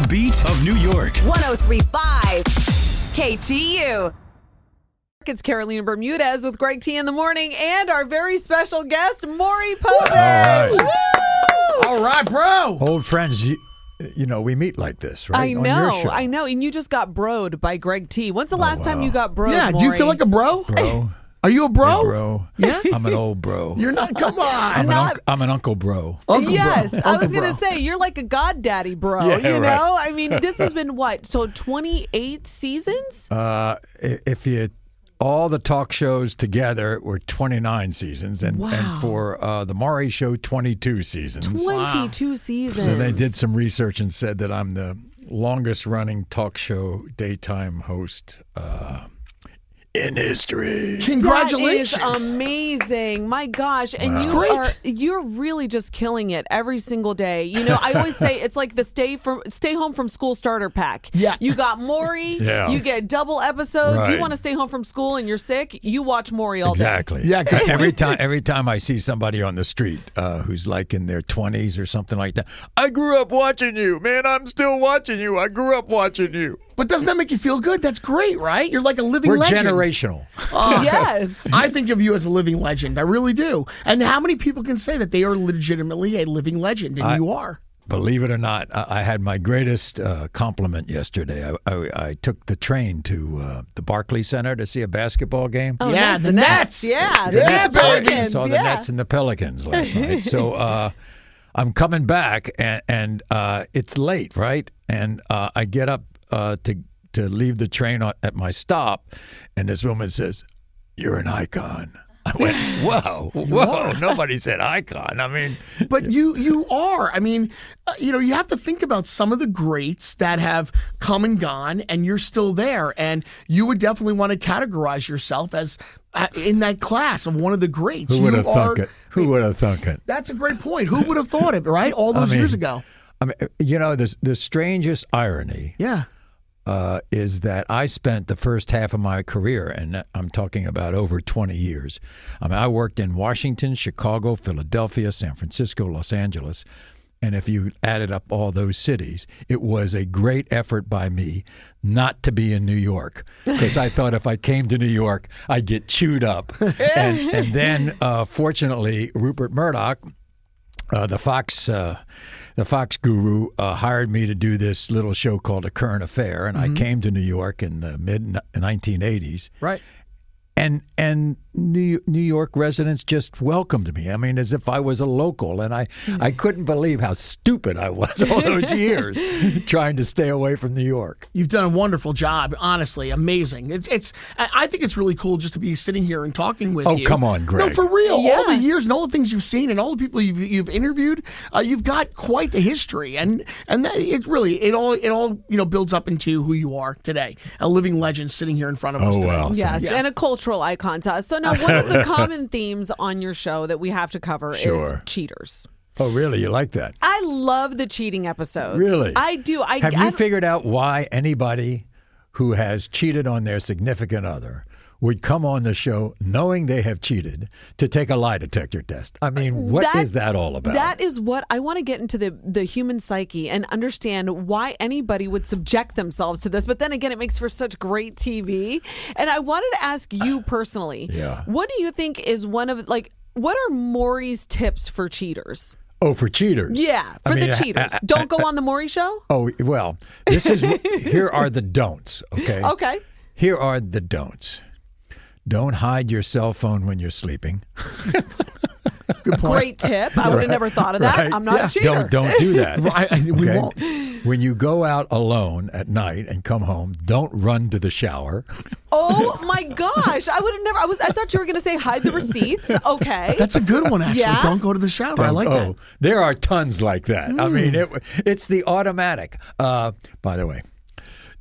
the beat of New York. 103.5 KTU. It's Carolina Bermudez with Greg T in the morning and our very special guest, Maury Povich. All right. All right, bro. Old friends, you know, we meet like this, right? I On your show. know. And you just got broed by Greg T. When's the last time you got broed, Yeah, Maury? do you feel like a bro? Bro. Are you a bro? Hey, bro. Yeah? I'm an old bro. You're not, come on. I'm an uncle bro. Uncle Yes, bro. I was Uncle going to bro. say, you're like a goddaddy, bro. Yeah, you right. know? I mean, this has been what? So 28 seasons? If you all the talk shows together were 29 seasons, and for the Maury Show, 22 seasons. 22 seasons. So they did some research and said that I'm the longest running talk show daytime host in history. Congratulations. That is amazing. My gosh. And you're really just killing it every single day. You know, I always say it's like the stay home from school starter pack. Yeah. You got Maury, Yeah. you get double episodes. Right. You want to stay home from school and you're sick, you watch Maury all Exactly. day. Yeah, good every time I see somebody on the street who's like in their 20s or something like that, I grew up watching you, man. I'm still watching you. I grew up watching you. But doesn't that make you feel good? That's great, right? You're like a living We're legend. generational. Yes. I think of you as a living legend. I really do. And how many people can say that they are legitimately a living legend? And you are. Believe it or not, I had my greatest compliment yesterday. I took the train to the Barclays Center to see a basketball game. Oh, Yeah, nice. the Nets. Yeah, Yeah, the baby. Pelicans. Saw the yeah. Nets and the Pelicans last night. So I'm coming back, and it's late, right? And I get up to leave the train at my stop, and this woman says, "You're an icon." I went, whoa, nobody said icon. I mean, But you are. I mean, you have to think about some of the greats that have come and gone, and you're still there. And you would definitely want to categorize yourself as in that class of one of the greats. who would have You thunk are- it? Who would have thunk it? That's a great point. Who would have thought it, right? All those years ago. I mean, you know, the strangest irony Yeah. is that I spent the first half of my career, and I'm talking about over 20 years. I mean, I worked in Washington, Chicago, Philadelphia, San Francisco, Los Angeles. And if you added up all those cities, it was a great effort by me not to be in New York, because I thought if I came to New York, I'd get chewed up. And then, fortunately, Rupert Murdoch, the Fox guru, hired me to do this little show called A Current Affair, and I came to New York in the mid-1980s. Right. And New York residents just welcomed me. I mean, as if I was a local, and I couldn't believe how stupid I was all those years trying to stay away from New York. You've done a wonderful job, honestly, amazing. I think it's really cool just to be sitting here and talking with you. Oh, come on, Greg. No, for real. Yeah. All the years and all the things you've seen and all the people you've interviewed, you've got quite the history, and that, it all builds up into who you are today, a living legend sitting here in front of us today. wow. Yes, Yeah. and a cultural icon to us. So now one of the common themes on your show that we have to cover is Sure. cheaters. Oh, really? You like that? I love the cheating episodes. Really? I do. Have you figured out why anybody who has cheated on their significant other would come on the show knowing they have cheated to take a lie detector test? I mean, what is that all about? That is what I want to get into the human psyche and understand why anybody would subject themselves to this. But then again, it makes for such great TV. And I wanted to ask you personally, what do you think is what are Maury's tips for cheaters? Oh, for cheaters? Yeah, for the cheaters. Don't go on the Maury Show? Oh, well, here are the don'ts, okay? Okay. Here are the don'ts. Don't hide your cell phone when you're sleeping. Good point. Great tip. I would have never thought of that. Right. I'm not a cheater. Don't do that. We okay? won't. When you go out alone at night and come home, don't run to the shower. Oh my gosh. I would have never. I thought you were going to say hide the receipts. Okay. That's a good one, actually. Yeah? Don't go to the shower. I like that. There are tons like that. I mean, it's the automatic. By the way,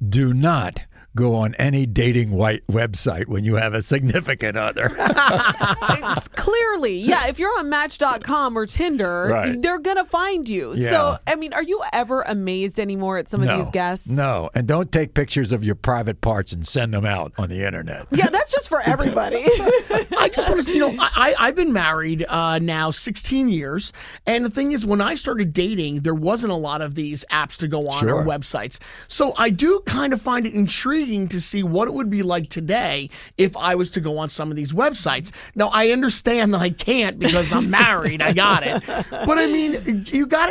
do not go on any dating website when you have a significant other. It's clearly, yeah, if you're on Match.com or Tinder, Right. they're going to find you. Yeah. So, I mean, are you ever amazed anymore at some of these guests? No, and don't take pictures of your private parts and send them out on the internet. Yeah, that's just for everybody. I just want to say, I've been married now 16 years. And the thing is, when I started dating, there wasn't a lot of these apps to go on or websites. So I do kind of find it intriguing to see what it would be like today if I was to go on some of these websites. Now, I understand that I can't because I'm married. I got it. But I mean,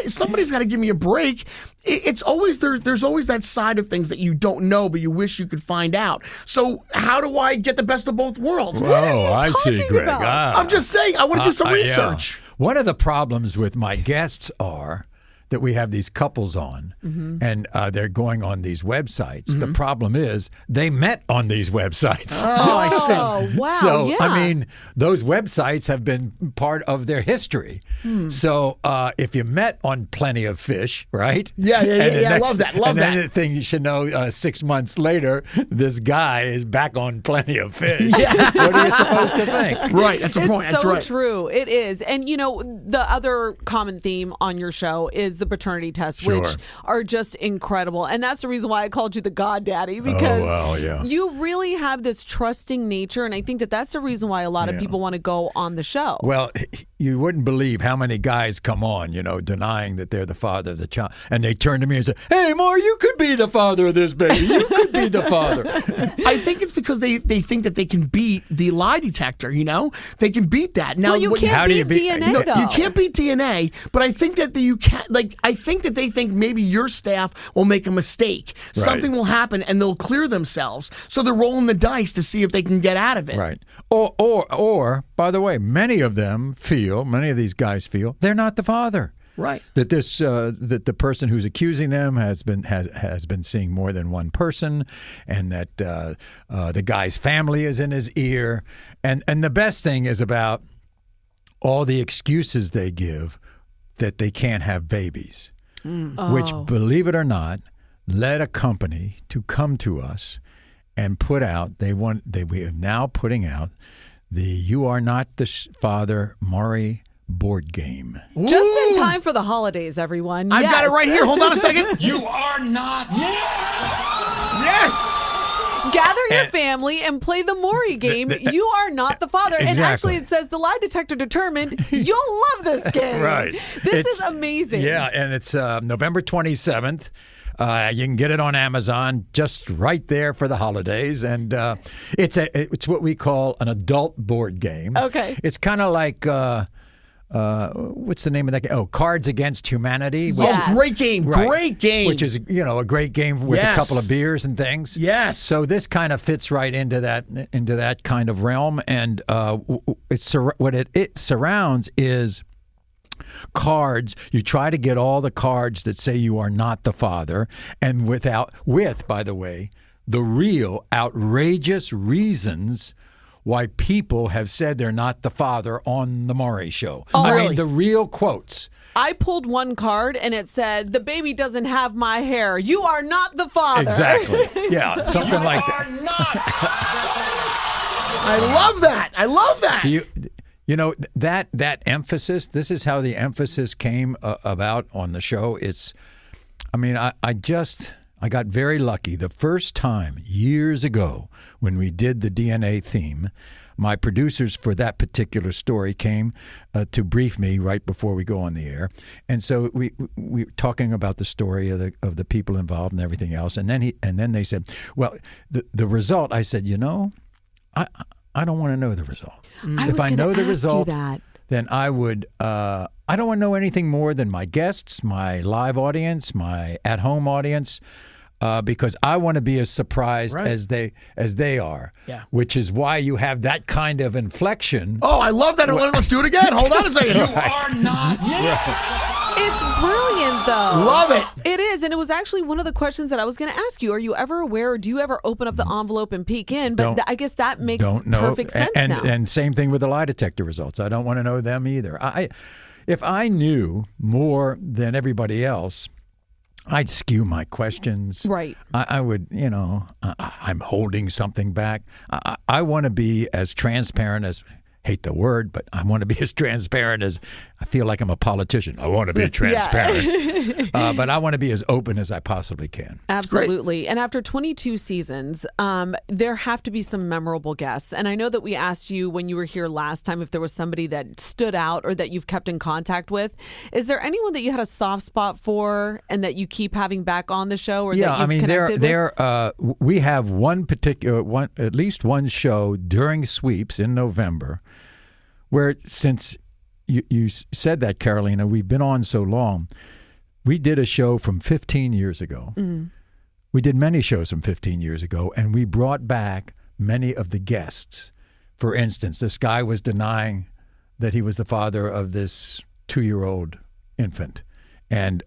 somebody's got to give me a break. It's always there's always that side of things that you don't know, but you wish you could find out. So how do I get the best of both worlds? Oh, I see, Greg. I'm just saying, I want to do some research. Yeah. One of the problems with my guests are that we have these couples on, and they're going on these websites. The problem is they met on these websites. Oh, I see. Oh, wow. So, yeah. I mean, those websites have been part of their history. So if you met on Plenty of Fish, right? Yeah. I love that. And then the thing you should know, 6 months later, this guy is back on Plenty of Fish. Yeah. What are you supposed to think? Right, that's a point. It's That's so right. true. It is. And, the other common theme on your show is the paternity tests, Sure. which are just incredible. And that's the reason why I called you the God Daddy, because you really have this trusting nature. And I think that that's the reason why a lot of people want to go on the show. Well, you wouldn't believe how many guys come on, denying that they're the father of the child. And they turn to me and say, hey, Maury, you could be the father of this baby. You could be the father. I think it's because they think that they can beat the lie detector, They can beat that. Now, Well, you can't beat DNA, though. You can't beat DNA, but I think that you can. I think that they think maybe your staff will make a mistake. Right. Something will happen, and they'll clear themselves. So they're rolling the dice to see if they can get out of it. Right. Or, by the way, many of these guys feel they're not the father. Right. That that the person who's accusing them has been seeing more than one person, and that the guy's family is in his ear, and the best thing is about all the excuses they give that they can't have babies, which, believe it or not, led a company to come to us and put out. We are now putting out the "You Are Not the Father" Maury board game. Just in time for the holidays, everyone. I've got it right here. Hold on a second. You are not. Yes. Gather your family and play the Maury game. You are not the father. Exactly. And actually, it says the lie detector determined you'll love this game. Right. This is amazing. Yeah, and it's November 27th. You can get it on Amazon just right there for the holidays. And it's what we call an adult board game. Okay. It's kind of like... what's the name of that game? Oh, Cards Against Humanity. Yes. Oh, great game. Right. Great game. Which is, a great game with Yes. a couple of beers and things. Yes. So this kind of fits right into that kind of realm, and what it surrounds is cards. You try to get all the cards that say you are not the father, and with, by the way, the real outrageous reasons why people have said they're not the father on the Maury Show. Oh, I really? mean, the real quotes. I pulled one card and it said, "The baby doesn't have my hair. You are not the father." Exactly. Yeah, something like that. You are not. I love that. I love that. You know that emphasis? This is how the emphasis came about on the show. I got very lucky. The first time, years ago, when we did the DNA theme, my producers for that particular story came to brief me right before we go on the air. And so we were talking about the story of the people involved and everything else. And then they said, well, the result, I said, I don't want to know the result. If I know the result, then I would. I don't want to know anything more than my guests, my live audience, my at-home audience, because I want to be as surprised as they are. Yeah. Which is why you have that kind of inflection. Oh, I love that. Let's do it again. Hold on a second. You are not. It's brilliant, though. Love it. It is, and it was actually one of the questions that I was going to ask you. Are you ever aware, or do you ever open up the envelope and peek in? But I guess that makes perfect sense now. And same thing with the lie detector results. I don't want to know them either. If I knew more than everybody else, I'd skew my questions. Right. I would, I'm holding something back. I want to be as transparent as, hate the word, but I want to be as transparent as, I feel like I'm a politician. I want to be transparent. But I want to be as open as I possibly can. Absolutely. And after 22 seasons, there have to be some memorable guests. And I know that we asked you when you were here last time if there was somebody that stood out or that you've kept in contact with. Is there anyone that you had a soft spot for and that you keep having back on the show or that you've connected with? We have at least one show during sweeps in November where, since you said that, Carolina, we've been on so long. We did a show from 15 years ago. Mm-hmm. We did many shows from 15 years ago, and we brought back many of the guests. For instance, this guy was denying that he was the father of this 2-year-old infant. And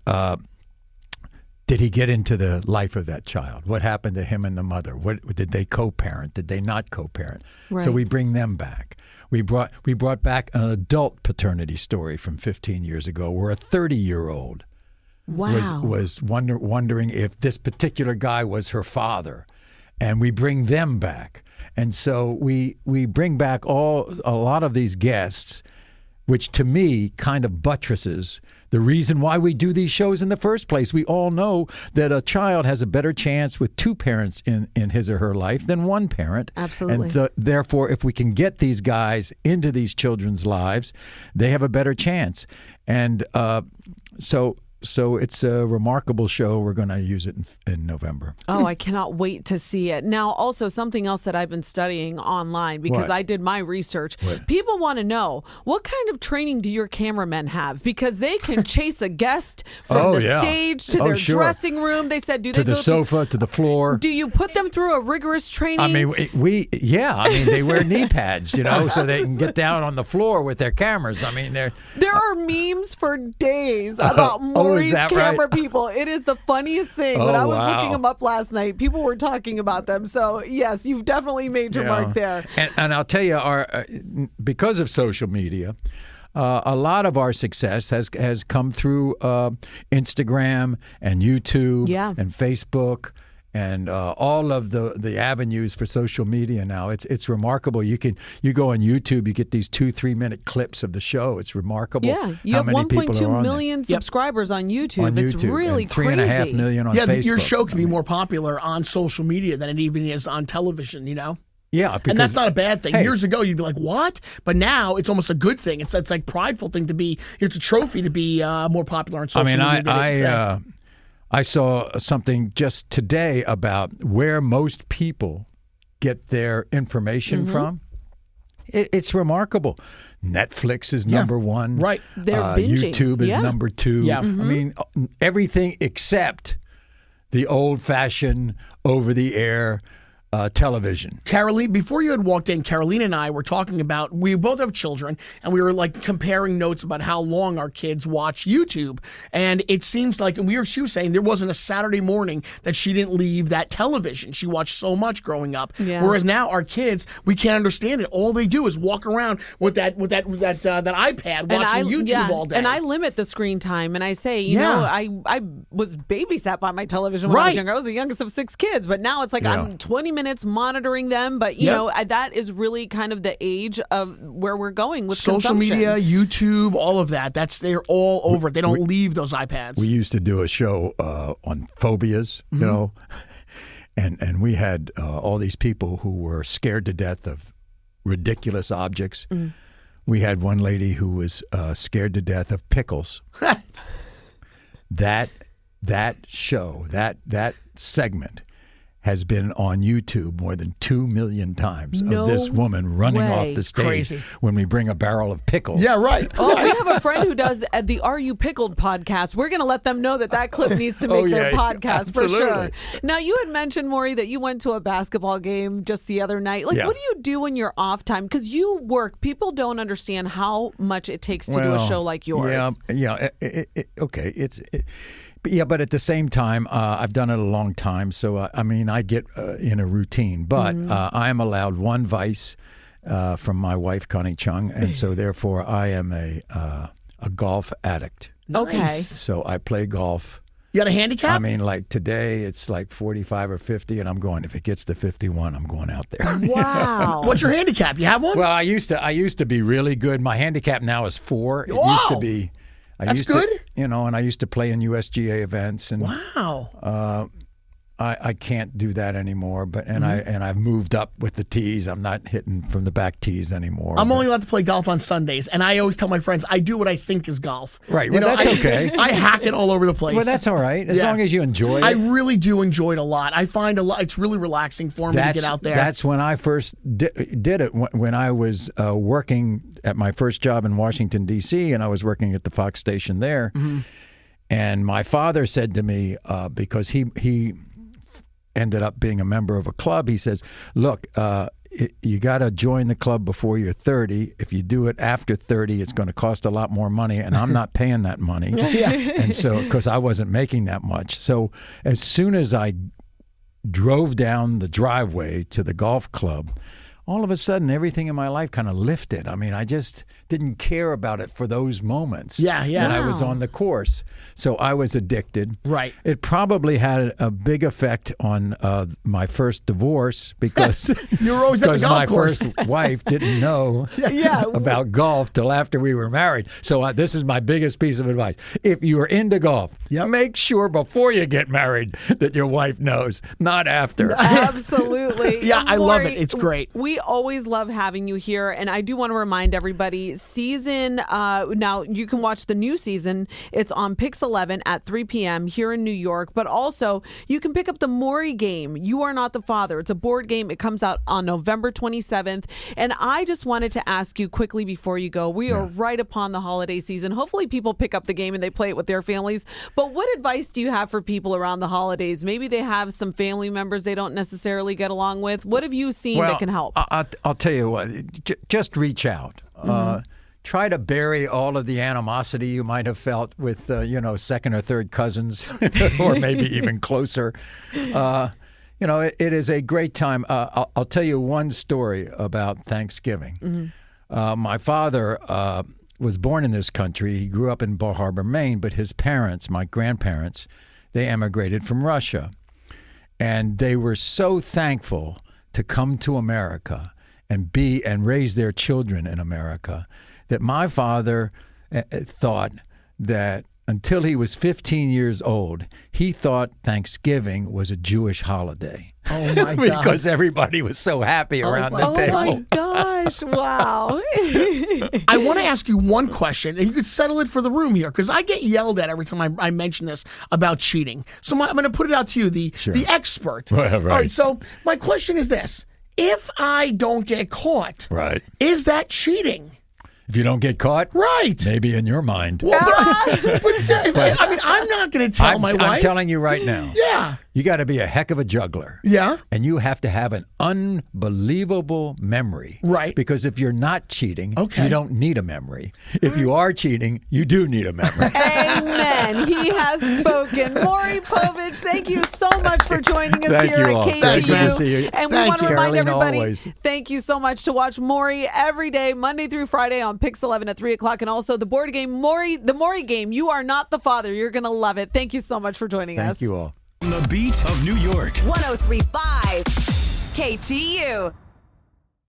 did he get into the life of that child? What happened to him and the mother? What did they co-parent? Did they not co-parent? Right. So we bring them back. We brought back an adult paternity story from 15 years ago where a 30-year-old was wondering if this particular guy was her father, and we bring them back. And so we bring back a lot of these guests, which to me kind of buttresses the reason why we do these shows in the first place. We all know that a child has a better chance with two parents in his or her life than one parent. Absolutely. And therefore, if we can get these guys into these children's lives, they have a better chance. And so it's a remarkable show. We're going to use it in November. Oh, I cannot wait to see it. Now, also something else that I've been studying online because I did my research. What? People want to know, what kind of training do your cameramen have? Because they can chase a guest from stage to their dressing room. They said, to the sofa, to the floor. Do you put them through a rigorous training? I mean, they wear knee pads, so they can get down on the floor with their cameras. I mean, there are memes for days about Maury's camera people. It is the funniest thing. When I was looking them up last night, people were talking about them. So, yes, you've definitely made your mark there. And I'll tell you, because of social media, a lot of our success has come through Instagram and YouTube and Facebook. And all of the avenues for social media now, it's remarkable. You go on YouTube, you get these 2-3 minute clips of the show. It's remarkable. Yeah, you have 1.2 million subscribers on YouTube. It's really and crazy. 3.5 million on Facebook. Your show can be more popular on social media than it even is on television. Yeah, and that's not a bad thing. Years ago, you'd be like, "What?" But now it's almost a good thing. It's like a prideful thing to be. It's a trophy to be more popular on social media. I saw something just today about where most people get their information from. It's remarkable. Netflix is number one. Right. They're binging. YouTube is number two. Yeah. I mean, everything except the old-fashioned, over-the-air television. Caroline, before you had walked in, Caroline and I were talking about, we both have children, and we were like comparing notes about how long our kids watch YouTube. And it seems like, she was saying there wasn't a Saturday morning that she didn't leave that television. She watched so much growing up. Yeah. Whereas now our kids, we can't understand it. All they do is walk around with that iPad watching YouTube all day. And I limit the screen time, and I say, I was babysat by my television when I was younger. I was the youngest of 6 kids, but now it's like I'm 20 minutes monitoring them, but you know, that is really kind of the age of where we're going with social media, YouTube, all of that. They're all over it. They don't leave those iPads. We used to do a show on phobias, and we had all these people who were scared to death of ridiculous objects. We had one lady who was scared to death of pickles. That show, that segment has been on YouTube more than 2 million times of this woman running off the stage when we bring a barrel of pickles. Yeah, right. Oh, we have a friend who does the Are You Pickled podcast. We're going to let them know that clip needs to make their podcast for sure. Now, you had mentioned, Maury, that you went to a basketball game just the other night. What do you do in your off time? Because you work. People don't understand how much it takes to do a show like yours. But at the same time, I've done it a long time, so I get in a routine. But I am allowed one vice from my wife, Connie Chung, and so therefore I am a golf addict. Okay. So I play golf You got a handicap? I mean, like today it's like 45 or 50, and I'm going, if it gets to 51, I'm going out there. Wow. What's your handicap? You have one? Well, I used to be really good. My handicap now is 4. It Whoa! used to be. That's good. And I used to play in USGA events, and Wow. I can't do that anymore. But I've moved up with the tees. I'm not hitting from the back tees anymore. I'm only allowed to play golf on Sundays, and I always tell my friends I do what I think is golf. Right. Well, that's okay. I hack it all over the place. Well, that's all right, as long as you enjoy it. I really do enjoy it a lot. I find it's really relaxing for me to get out there. That's when I first did it, when I was working at my first job in Washington, D.C., and I was working at the Fox station there. Mm-hmm. And my father said to me, because he ended up being a member of a club, he says, look, you got to join the club before you're 30. If you do it after 30, it's going to cost a lot more money, and I'm not paying that money. And so, because I wasn't making that much. So as soon as I drove down the driveway to the golf club, all of a sudden, everything in my life kind of lifted. I mean, I just didn't care about it for those moments. Yeah. When I was on the course. So I was addicted. Right. It probably had a big effect on my first divorce because you were always at the golf course. My first wife didn't know about golf till after we were married. So this is my biggest piece of advice. If you are into golf, make sure before you get married that your wife knows, not after. Absolutely. Yeah, I love it. It's great. We always love having you here, and I do want to remind everybody, now you can watch the new season. It's on Pix 11 at 3 p.m. here in New York, but also you can pick up the Maury game, You Are Not the Father. It's a board game. It comes out on November 27th, and I just wanted to ask you quickly before you go, we are right upon the holiday season. Hopefully people pick up the game and they play it with their families, but what advice do you have for people around the holidays? Maybe they have some family members they don't necessarily get along with. What have you seen that can help? I'll tell you what, just reach out. Try to bury all of the animosity you might have felt with, second or third cousins, or maybe even closer. It is a great time. I'll tell you one story about Thanksgiving. My father was born in this country. He grew up in Bar Harbor, Maine, but his parents, my grandparents, they emigrated from Russia. And they were so thankful to come to America and raise their children in America, that my father thought that until he was 15 years old, he thought Thanksgiving was a Jewish holiday. Oh, my God. Because everybody was so happy around the table. Oh, my gosh. Wow. I want to ask you one question, and you could settle it for the room here, because I get yelled at every time I mention this about cheating. So I'm going to put it out to you, the expert. Right. All right, so my question is this. If I don't get caught, is that cheating? If you don't get caught, maybe in your mind. Well, but I mean, I'm not going to tell my wife. I'm telling you right now. Yeah. You got to be a heck of a juggler. Yeah. And you have to have an unbelievable memory. Right. Because if you're not cheating, you don't need a memory. If you are cheating, you do need a memory. Amen. He has spoken. Maury Povich, thank you so much for joining us here at KTU. Thank you. Good to see you. And we want to remind everybody, always. Thank you so much to watch Maury every day, Monday through Friday on Pix 11 at 3 o'clock. And also the board game, the Maury game, You Are Not the Father. You're going to love it. Thank you so much for joining us. Thank you all. The beat of New York. 103.5 KTU.